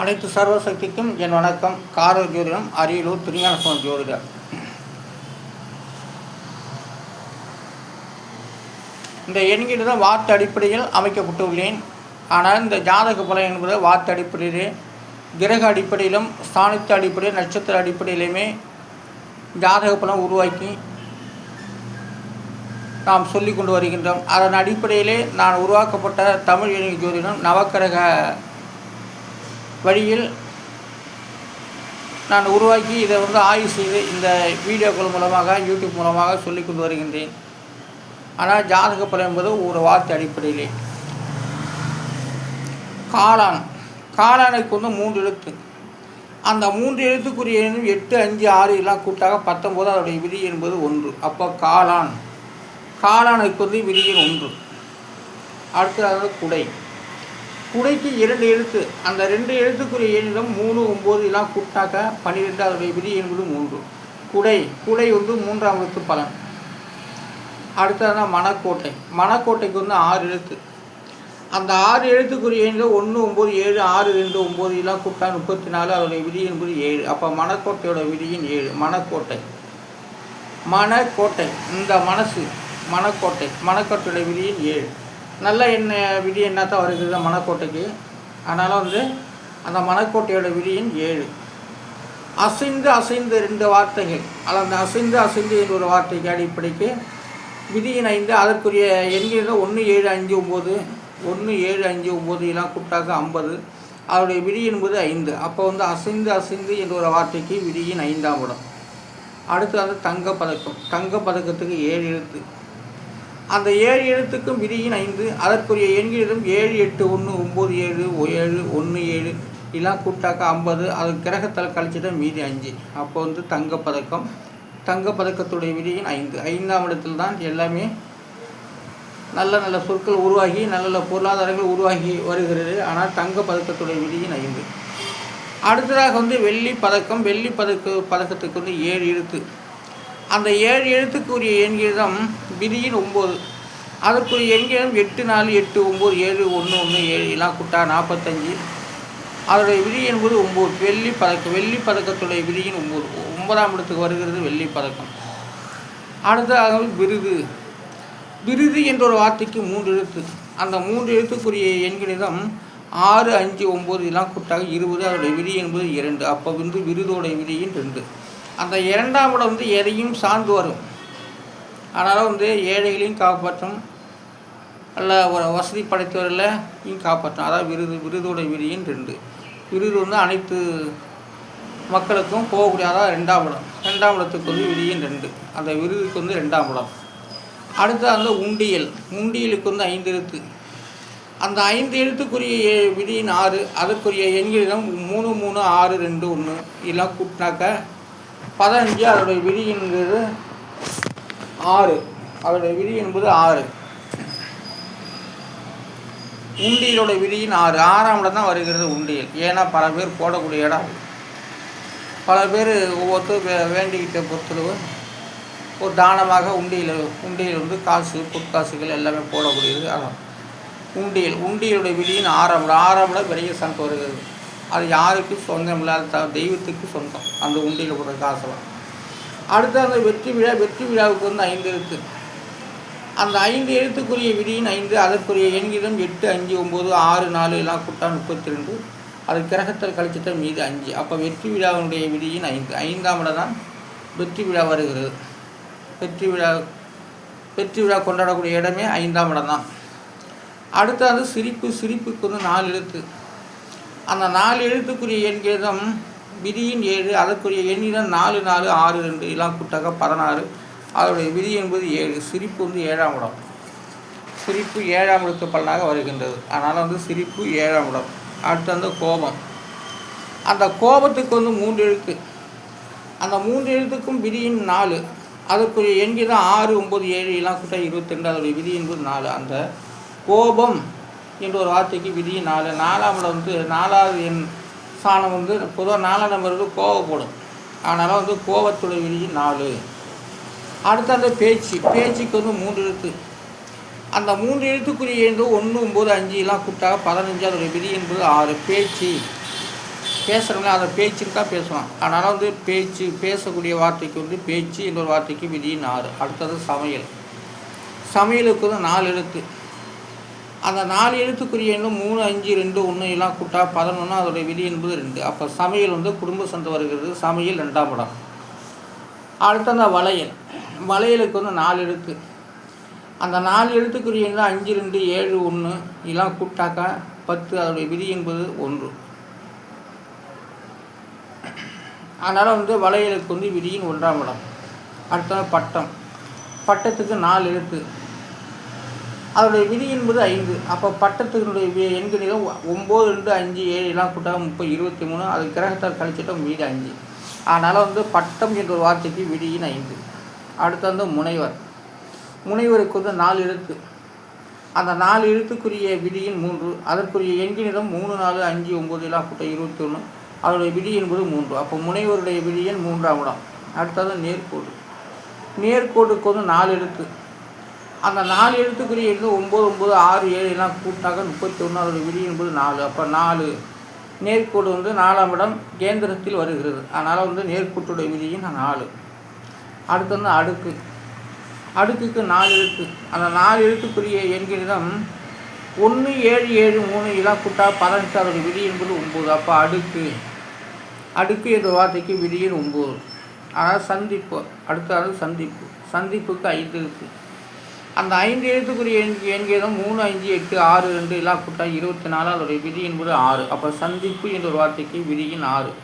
அனைத்து சர்வசக்திக்கும் என் வணக்கம். காரர் ஜோதிடம், அரியலூர் திருஞான ஜோதிடர். இந்த எண்கிட்ட தான் வார்த்தை அடிப்படையில் அமைக்கப்பட்டுள்ளேன். ஆனால் இந்த ஜாதக பலன் என்பது வார்த்தை அடிப்படையிலே, கிரக அடிப்படையிலும், ஸ்தானத்து அடிப்படையில், நட்சத்திர அடிப்படையிலுமே ஜாதக பலன் உருவாக்கி நாம் சொல்லி கொண்டு வருகின்றோம். அதன் அடிப்படையிலே நான் உருவாக்கப்பட்ட தமிழ் எண்ணிக்கை ஜோதிடம் நவக்கிரக வழியில் நான் உருவாக்கி இதை ஆய்வு செய்து இந்த வீடியோக்கள் மூலமாக, யூடியூப் மூலமாக சொல்லி கொண்டு வருகின்றேன். ஆனால் ஜாதக பலன் என்பது ஒரு வார்த்தை அடிப்படையிலே. காளானுக்கு 3 எழுத்து. அந்த 3 எழுத்துக்குரிய 8, 5, 6 எல்லாம் கூட்டாக 19. அதோடைய விதி என்பது 1. அப்போ காளானுக்கு விதி எண் 1. அடுத்தது குடைக்கு 2 எழுத்து. அந்த 2 எழுத்துக்குரிய எண்ணிடம் 3, 9 எல்லாம் கூட்டாக 12. அதோடைய விதி என்பது 3. குடை 3ஆம் எழுத்து பலன். அடுத்தது மணக்கோட்டைக்கு 6 எழுத்து. அந்த 6 எழுத்துக்குரிய எண்ணில் 1, 9, 7, 6, 2, 9 எல்லாம் கூட்டா 34. அதோடைய விதி என்பது 7. அப்போ மணக்கோட்டையோட விதியின் 7. மணக்கோட்டை இந்த மணக்கோட்டையோட விதியின் 7. நல்ல விதி என்ன தான் வருகிறது மணக்கோட்டைக்கு. அதனால் அந்த மணக்கோட்டையோட விதியின் 7. அசைந்து 2 வார்த்தைகள். அந்த அசைந்து என்ற ஒரு வார்த்தைக்கு அடிப்படைக்கு விதியின் 5. அதற்குரிய எண்கள் 1, 7, 5, 9 1, 7, 5, 9 எல்லாம் கூட்டாக 50. அதனுடைய விதி என்பது 5. அப்போ அசைந்து என்ற ஒரு வார்த்தைக்கு விதியின் 5ஆம் இடம். அடுத்து தங்கப்பதக்கத்துக்கு 7 எழுத்து. அந்த 7 எழுத்துக்கும் விதியின் 5. அதற்குரிய எண்களிலும் 7, 8, 1, 9, 7, 7, 1, 7 எல்லாம் கூட்டாக 50. அது கிரகத்தால் கழிச்சிட்டா மீதி 5. அப்போ தங்கப்பதக்கத்துடைய விதியின் 5. 5ஆம் இடத்தில் தான் எல்லாமே நல்ல சொற்கள் உருவாகி, நல்ல பொருளாதாரங்கள் உருவாகி வருகிறது. ஆனால் தங்கப்பதக்கத்துடைய விதியின் 5. அடுத்ததாக வெள்ளி பதக்கத்துக்கு 7 எழுத்து. அந்த 7 எழுத்துக்குரிய எண்களிடம் விதியின் 9. அதற்குரிய எண்களிடம் 8, 4, 8, 9, 7, 1, 1, 7 எல்லாம் கூட்டா 45. அதோடைய விதி என்பது 9. வெள்ளி பதக்கத்துடைய விதியின் 9. 9ஆம் இடத்துக்கு வருகிறது வெள்ளி பதக்கம். அடுத்ததாக விருது என்ற ஒரு வார்த்தைக்கு 3 எழுத்து. அந்த 3 எழுத்துக்குரிய எண்களிடம் 6, 5, 9 எல்லாம் கூட்டாக 20. அதோடைய விதி என்பது 2. அப்போ விருதோடைய விதியின் 2. அந்த 2ஆம் இடம் எதையும் சார்ந்து வரும். அதனால் ஏழைகளையும் காப்பாற்றும், நல்ல ஒரு வசதி படைத்தவர்களையும் காப்பாற்றும். அதாவது விருதோடைய விதியின் 2. விருது அனைத்து மக்களுக்கும் போகக்கூடிய, அதாவது 2ஆம் இடம். 2ஆம் இடத்துக்கு விதியின் 2. அந்த விருதுக்கு 2ஆம் இடம். அடுத்து உண்டியலுக்கு 5 எழுத்து. அந்த 5 எழுத்துக்குரிய விதியின் 6. அதற்குரிய எண்களிடம் 3, 3, 6, 2, 1 எல்லாம் கூட்டினாக்க 15. அதோடைய விதி என்பது 6. அதோடைய விதி என்பது 6. உண்டியலோட விதியின் 6. 6ஆம் இடம் தான் வருகிறது உண்டியல். ஏன்னா பல பேர் போடக்கூடிய இடம். பல பேர் ஒவ்வொருத்தரும் வேண்டிக்கிட்ட பொறுத்தளவு ஒரு தானமாக உண்டியல் காசு, பொற்காசுகள் எல்லாமே போடக்கூடியது. அதான் உண்டியலுடைய விதியின் 6ஆம் இடம். 6ஆம் இடம் பெரிய சங்கம் வருகிறது. அது யாருக்கும் சொந்தம் இல்லாத தெய்வத்துக்கு சொந்தம் அந்த உண்டியில் போடுற காசெல்லாம். அடுத்து அந்த வெற்றி விழாவுக்கு 5 எழுத்து. அந்த 5 எழுத்துக்குரிய விதியின் 5. அதற்குரிய எண்களிடம் 8, 5, 9, 6, 4 எல்லாம் கூட்டா 32. அது கிரகத்தில் கழிச்சிட்ட மீது 5. அப்போ வெற்றி விழாவினுடைய விதியின் 5. 5ஆம் இடம் தான் வெற்றி விழா வருகிறது. வெற்றி விழா கொண்டாடக்கூடிய இடமே 5ஆம் இடம் தான். அடுத்து சிரிப்புக்கு 4 எழுத்து. அந்த 4 எழுத்துக்குரிய எண்களிடம் விதியின் 7. அதற்குரிய எண்ணிடம் 4, 4, 6, 2 எல்லாம் கூட்டாக 16. அதோடைய விதி என்பது 7. சிரிப்பு 7ஆம் இடம். சிரிப்பு 7ஆம் இடத்து பலனாக வருகின்றது. அதனால் சிரிப்பு 7ஆம் இடம். அடுத்து கோபம். அந்த கோபத்துக்கு 3 எழுத்து. அந்த 3 எழுத்துக்கும் விதியின் 4. அதற்குரிய எண்ணிடம் 6, 9, 7 எல்லாம் கூட்டா 22. அதோடைய விதி என்பது 4. அந்த கோபம் என்ற ஒரு வார்த்தைக்கு விதி 4. 4ஆம் இடம் 4வது எண் ஸ்தானம் பொதுவாக 4ஆம் நம்பருக்கு கோபப்படும். அதனால் கோபத்துடைய விதி 4. அடுத்து பேச்சுக்கு 3 எழுத்து. அந்த 3 எழுத்துக்குரிய எண் 1, 9, 5 எல்லாம் கூட்டாக 15. அதோடைய விதி என்பது 6. பேசுகிறவங்களே அதை பேச்சுன்னு தான் பேசுவான். அதனால் வந்து பேச்சு பேசக்கூடிய வார்த்தைக்கு வந்து பேச்சு, இன்னொரு வார்த்தைக்கு விதியின் 6. அடுத்தது சமையல். சமையலுக்கு வந்து 4 எழுத்து. அந்த 4 எழுத்துக்குரிய எண்ணும் 3, 5, 2, 1 எல்லாம் கூட்டா 11. அதோடைய விதி என்பது 2. அப்போ சமையல் வந்து குடும்ப சந்தை வருகிறது. சமையல் 2ஆம் இடம். அடுத்து அந்த வளையல். வளையலுக்கு வந்து 4 எழுத்து. அந்த 4 எழுத்துக்குரிய எண்ணம் 5, 2, 7, 1 எல்லாம் கூட்டாக்கா 10. அதோடைய விதி என்பது 1. அதனால் வந்து வளையலுக்கு வந்து விதியின் 1ஆம் இடம். அடுத்தது பட்டம். பட்டத்துக்கு 4 எழுத்து. அதோடைய விதி என்பது 5. அப்போ பட்டத்தினுடைய எண்களிலும் 9, 2, 5, 7 எல்லாம் கூட்டாக 30, 23. அது கிரகத்தால் கழிச்சிட்டோம், மீது 5. அதனால் வந்து பட்டம் என்ற ஒரு வார்த்தைக்கு விதியின் 5. அடுத்து வந்து முனைவர். முனைவருக்கு வந்து 4 எழுத்து. அந்த 4 எழுத்துக்குரிய விதியின் 3. அதற்குரிய எண்களிடம் 3, 4, 5, 9 எல்லாம் கூட்ட 21. அதோடைய விதி என்பது 3. அப்போ முனைவருடைய விதியின் 3ஆம் இடம். அடுத்தது நேர்கோடு. நேர்கோடுக்கு வந்து 4 எழுத்து. அந்த 4 எழுத்துக்குரிய எண்ணு 9, 9, 6, 7 எல்லாம் கூட்டாக 31. அதோடைய விதி என்பது 4. அப்போ 4 நேர்கோடு வந்து 4ஆம் இடம் கேந்திரத்தில் வருகிறது. அதனால் வந்து நேர்கோட்டுடைய விதியின் 4. அடுத்து வந்து அடுக்கு. அடுக்குக்கு 4 எழுத்து. அந்த 4 எழுத்துக்குரிய எண்களிடம் 1, 7, 7, 3 எல்லாம் கூட்டா 18. அதோடைய விதி என்பது 9. அப்போ அடுக்கு. அடுக்கு என்ற வார்த்தைக்கு விதியின் 9. அதாவது சந்திப்பு. அடுத்தது சந்திப்பு. சந்திப்புக்கு 5 எழுத்து. அந்த 5 எழுத்துக்குரிய எண்களிடம் 3, 5, 8, 6, 2 எல்லாம் கூட்டா 24. அதோடைய விதி என்பது 6. அப்போ சந்திப்பு என்ற ஒரு வார்த்தைக்கு விதியின் 6.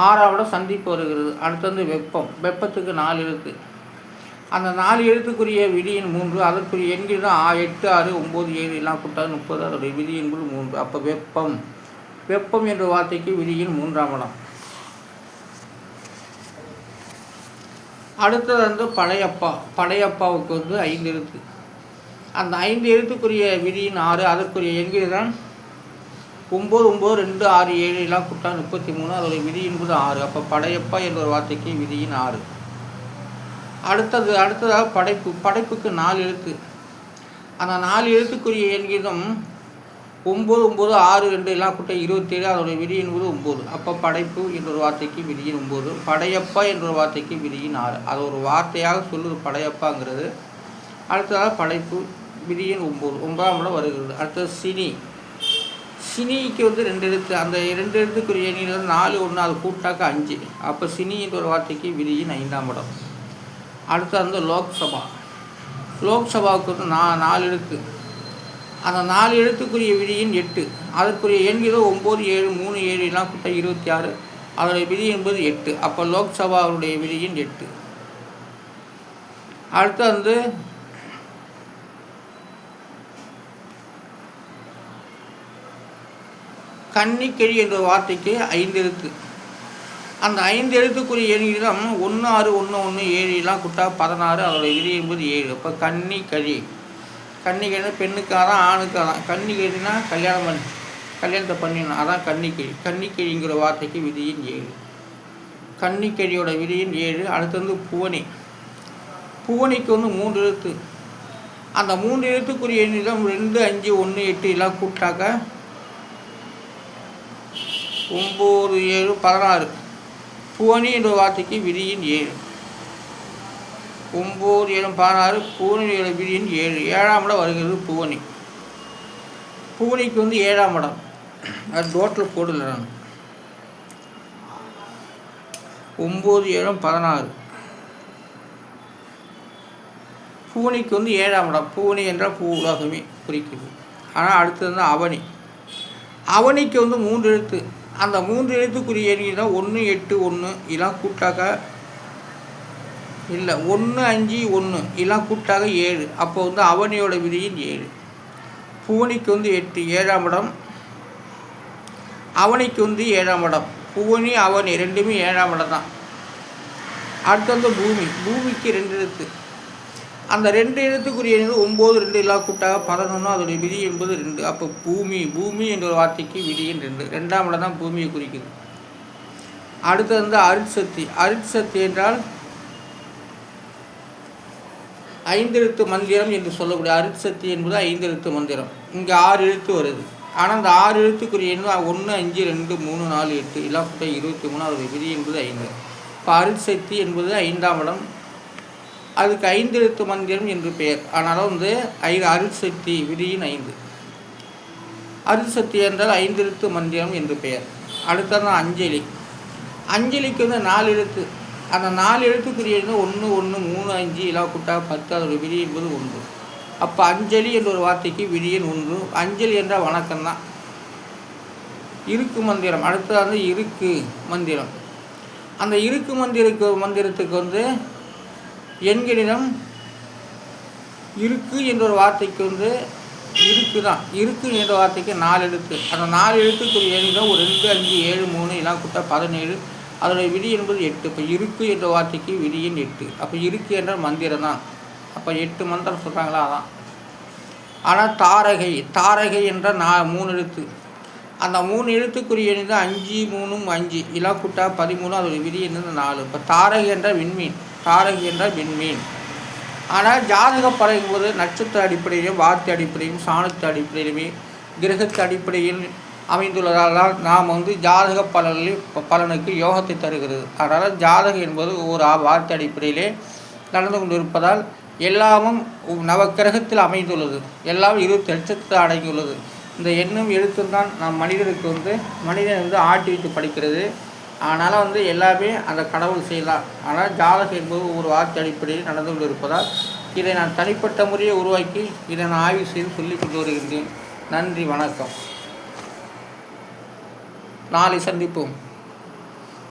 6ஆம் இடம் சந்திப்பு வருகிறது. அடுத்தது வெப்பம். வெப்பத்துக்கு 4 எழுத்து. அந்த 4 எழுத்துக்குரிய விதியின் 3. அதற்குரிய எண்களிடம் 8, 6, 9, 7 எல்லாம் கூட்டாக 30. அதோடைய விதி என்பது 3. அப்போ வெப்பம். வெப்பம் என்ற வார்த்தைக்கு விதியின் 3ஆம் இடம். அடுத்தது வந்து படையப்பா. படையப்பாவுக்கு வந்து 5 எழுத்து. அந்த 5 எழுத்துக்குரிய விதியின் 6. அதற்குரிய எண்கள் தான் 9, 9, 2, 6, 7 எல்லாம் கூட்டா 33. அதோடைய விதி என்பது 6. அப்போ படையப்பா என்ற ஒரு வார்த்தைக்கு விதியின் 6. அடுத்ததாக படைப்பு. படைப்புக்கு 4 எழுத்து. அந்த 4 எழுத்துக்குரிய எண்கிதம் 9, 9, 6, 2 எல்லாம் கூட்ட 27. அதோடைய விதி என்பது 9. அப்போ படைப்பு என்ற ஒரு வார்த்தைக்கு விதியின் 9. படையப்பா என்ற ஒரு வார்த்தைக்கு விதியின் 6. அது ஒரு வார்த்தையாக சொல்லுது படையப்பாங்கிறது. அடுத்ததாக படைப்பு விதியின் 9. 9ஆம் இடம் வருகிறது. அடுத்தது சினி. சினிக்கு வந்து 2 எழுத்து. அந்த 2 எழுத்துக்குரிய எண்ணில் 4, 1 அது கூட்டாக்க 5. அப்போ சினி என்ற ஒரு வார்த்தைக்கு விதியின் 5ஆம் இடம். அடுத்தது வந்து லோக்சபா. லோக்சபாவுக்கு வந்து 4 எழுத்து. அந்த 4 எழுத்துக்குரிய விதியின் 8. அதற்குரிய எண்கள் 9, 7, 3, 7 எல்லாம் கூட்ட 26. அதோடைய விதி என்பது 8. அப்போ லோக்சபாவுடைய விதியின் 8. அடுத்து வந்து கன்னிக்கிழி என்ற வார்த்தைக்கு 5 எழுத்து. அந்த 5 எழுத்துக்குரிய எண்களிடம் 1, 6, 1, 1, 7 எல்லாம் கூட்டா 16. அதோடைய விதி என்பது 7. அப்போ கன்னிக்கழி. கன்னிக்கிழி பெண்ணுக்காக தான் ஆணுக்காக தான். கன்னிக்கிழினா கல்யாணத்தை பண்ணிடணும், அதான் கன்னிக்கிழி. கன்னிக்கிழிங்கிற வார்த்தைக்கு விதியின் 7. கன்னிக்கிழியோட விதியின் 7. அடுத்து வந்து புவனி. புவனிக்கு வந்து 3 எழுத்து. அந்த 3 எழுத்துக்குரிய எண்ணிடம் 2, 5, 1, 8 எல்லாம் கூட்டாக்க 9, 7, 16. புவனி என்ற வார்த்தைக்கு விதியின் 7. 9, 7, 16. புவனியோட விதியின் 7. 7ஆம் இடம் வருகிறது புவனி. புவனிக்கு வந்து 7ஆம் இடம். அது டோட்டில் போடல நான். 9, 7, 16. புவனிக்கு வந்து 7ஆம் இடம். புவனி என்றால் பூ உலகமே குறிக்கிறது. ஆனால் அடுத்தது வந்து அவனி. அவனிக்கு வந்து 3 எழுத்து. அந்த 3 எழுத்துக்குரிய எண்ணில் 1, 8, 1 இதெல்லாம் கூட்டாக இல்லை 1, 5, 1 இதெல்லாம் கூட்டாக 7. அப்போ வந்து அவனியோட விதியின் 7. புவனிக்கு வந்து 8. 7ஆம் இடம். அவனிக்கு வந்து 7ஆம் இடம். புவனி அவனி ரெண்டுமே 7ஆம் இடம் தான். அடுத்து வந்து பூமி. பூமிக்கு 2 எழுத்து. அந்த 2 எழுத்துக்குரிய 9, 2 எல்லாம் கூட்டாக 11. அதோடைய விதி என்பது 2. அப்போ பூமி. பூமி என்ற ஒரு வார்த்தைக்கு விதியின் 2. 2ஆம் இடம் தான் பூமியை குறிக்குது. அடுத்து வந்து அருட்சக்தி. அருட்சக்தி என்றால் 5 எழுத்து மந்திரம் என்று சொல்லக்கூடிய அருட்சக்தி என்பது 5 எழுத்து மந்திரம். இங்கே 6 எழுத்து வருது. ஆனால் அந்த 6 எழுத்துக்குரிய எண் 1 5 2 3 4 8 எல்லாம் கூட்ட 23. அதோடைய விதி என்பது 5. இப்போ அருட்சக்தி என்பது 5ஆம் இடம். அதுக்கு 5 எழுத்து மந்திரம் என்று பெயர். ஆனாலும் வந்து அருட்சக்தி விதியின் 5. அருட்சக்தி என்றால் 5 எழுத்து மந்திரம் என்று பெயர். அடுத்தது அஞ்சலி. அஞ்சலிக்கு வந்து 4 எழுத்து. அந்த 4 எழுத்துக்குரிய 1 1 3 5 எல்லாம் கூட்டா 10. அதோடைய விதி என்பது 1. அப்போ அஞ்சலி என்ற ஒரு வார்த்தைக்கு விதியின் 1. அஞ்சலி என்றால் வணக்கம் தான். இருக்கு மந்திரம். அடுத்தது வந்து இருக்கு மந்திரம். அந்த இருக்கு மந்திரத்துக்கு வந்து எண்களிடம் இருக்கு என்ற ஒரு வார்த்தைக்கு வந்து இருக்கு தான். இருக்கு என்ற வார்த்தைக்கு 4 எழுத்து. அந்த 4 எழுத்துக்குரிய எண்ணிடம் ஒரு 2 5 7 3 எல்லாம் கூட்டா 17. அதோடைய விதி என்பது 8. இப்போ இருக்கு என்ற வார்த்தைக்கு விதியின் 8. அப்போ இருக்கு என்ற மந்திரம் தான். அப்போ 8 மந்திரம் சொல்கிறாங்களா அதான். ஆனால் தாரகை என்ற 3 எழுத்து. அந்த 3 எழுத்துக்குரிய எண் 5 3 5 இலா கூட்டா 13. அதோடைய விதி என்னது 4. இப்போ தாரகை என்றால் விண்மீன். ஆனால் ஜாதக படைக்கும்போது நட்சத்திர அடிப்படையிலும் வார்த்தை அடிப்படையிலும் சாணத்து அடிப்படையிலுமே கிரகத்து அடிப்படையில் அமைந்துள்ளதால் தான் நாம் வந்து ஜாதக பலனுக்கு யோகத்தை தருகிறது. அதனால் ஜாதகம் என்பது ஒரு வார்த்தை அடிப்படையிலே நடந்து கொண்டு இருப்பதால் எல்லாமும் நவக்கிரகத்தில் அமைந்துள்ளது. எல்லாம் 20 நட்சத்திரம் அடங்கியுள்ளது. இந்த எண்ணும் எழுத்தும் தான் நம் மனிதன் வந்து ஆட்டி வைத்து படிக்கிறது. அதனால் வந்து எல்லாமே அந்த கடவுள் செய்யலாம். ஆனால் ஜாதகம் என்பது ஒரு வார்த்தை அடிப்படையில் நடந்து கொண்டு இருப்பதால் இதை நான் தனிப்பட்ட முறையை உருவாக்கி இதை நான் ஆய்வு செய்து சொல்லிக் கொண்டு வருகின்றேன். நன்றி, வணக்கம். நாளை சந்திப்போம்.